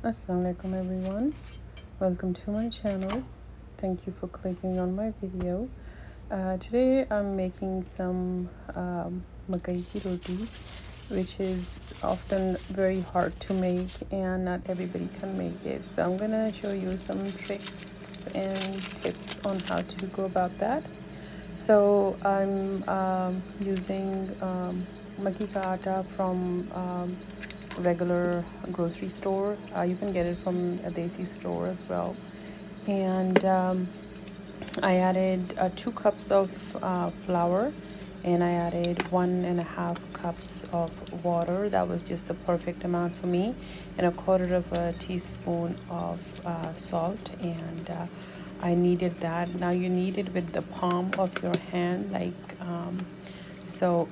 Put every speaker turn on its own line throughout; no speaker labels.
Assalamualaikum everyone, welcome to my channel. Thank you for clicking on my video. Today I'm making some Makki roti, which is often very hard to make and not everybody can make it. So I'm gonna show you some tricks and tips on how to go about that. So I'm using Makki ka atta from regular grocery store. You can get it from a desi store as well. And I added 2 cups of flour, and I added 1.5 cups of water. That was just the perfect amount for me, and a quarter of a teaspoon of salt. And I kneaded that. Now you knead it with the palm of your hand, like so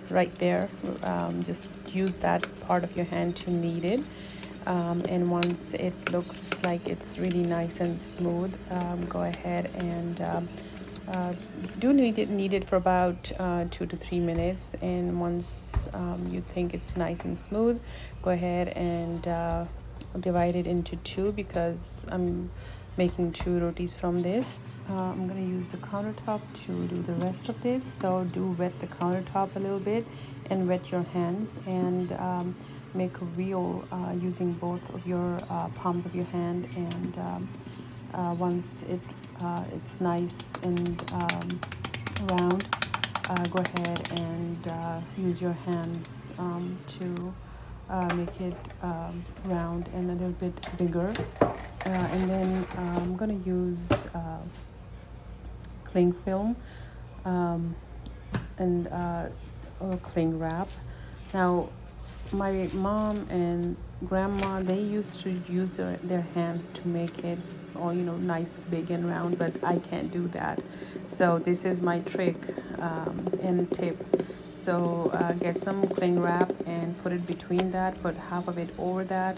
right there. Just use that part of your hand to knead it. And once it looks like it's really nice and smooth, go ahead and do knead it for about 2 to 3 minutes. And once you think it's nice and smooth, go ahead and divide it into two, because I'm making 2 rotis from this. I'm going to use the countertop to do the rest of this. So do wet the countertop a little bit and wet your hands, and make a wheel using both of your palms of your hand. And once it's nice and round, go ahead and use your hands to make it round and a little bit bigger. And then I'm going to use cling film and or cling wrap. Now my mom and grandma, they used to use their hands to make it all, nice, big and round, but I can't do that. So this is my trick and tip. So get some cling wrap and put it between that, put half of it over that,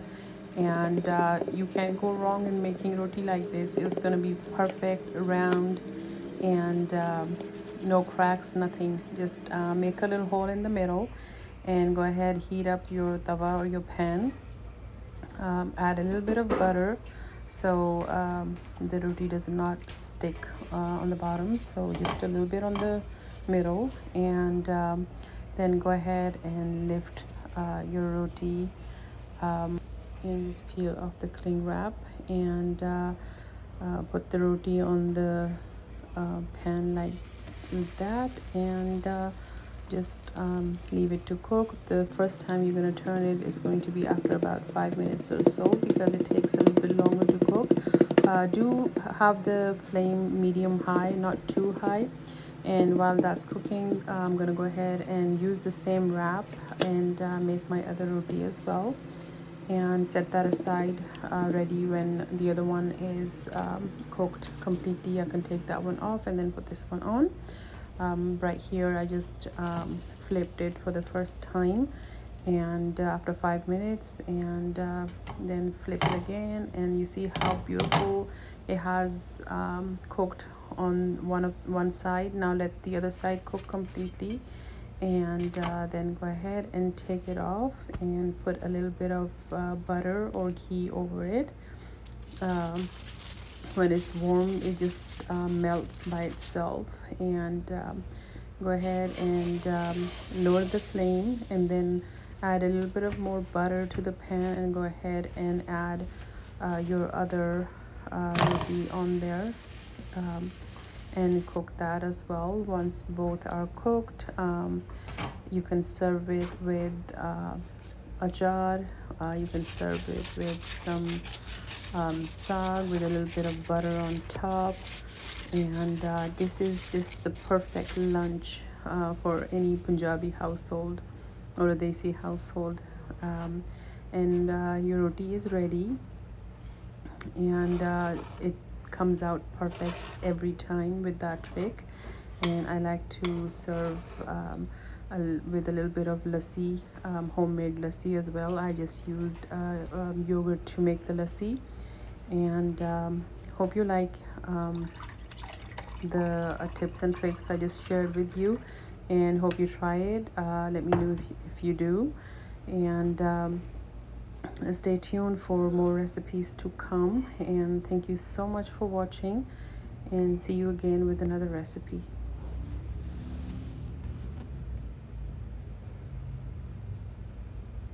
and you can't go wrong in making roti like this. It's going to be perfect, round, and no cracks, nothing. Just make a little hole in the middle, and go ahead, heat up your tawa or your pan. Add a little bit of butter, so the roti does not stick on the bottom. So just a little bit on the middle, and then go ahead and lift your roti, and just peel off the cling wrap, and put the roti on the pan like that, and just leave it to cook. The first time you're going to turn it is going to be after about 5 minutes or so, because it takes a little bit longer to cook. Do have the flame medium high, not too high. And while that's cooking, I'm going to go ahead and use the same wrap and make my other roti as well, and set that aside ready. When the other one is cooked completely, I can take that one off and then put this one on. Right here I just flipped it for the first time, and after 5 minutes, and then flip it again, and you see how beautiful it has cooked on one side. Now let the other side cook completely, and then go ahead and take it off and put a little bit of butter or ghee over it. When it's warm, it just melts by itself. And go ahead and lower the flame, and then add a little bit of more butter to the pan, and go ahead and add your other roti on there, and cook that as well. Once both are cooked, you can serve it with a jar. You can serve it with some sag with a little bit of butter on top, and this is just the perfect lunch for any Punjabi household or a Desi household. And your roti is ready, and it comes out perfect every time with that trick. And I like to serve with a little bit of lassi, homemade lassi as well. I just used yogurt to make the lassi. And hope you like the tips and tricks I just shared with you, and hope you try it. Let me know if you do. And Stay tuned for more recipes to come, and thank you so much for watching, and see you again with another recipe.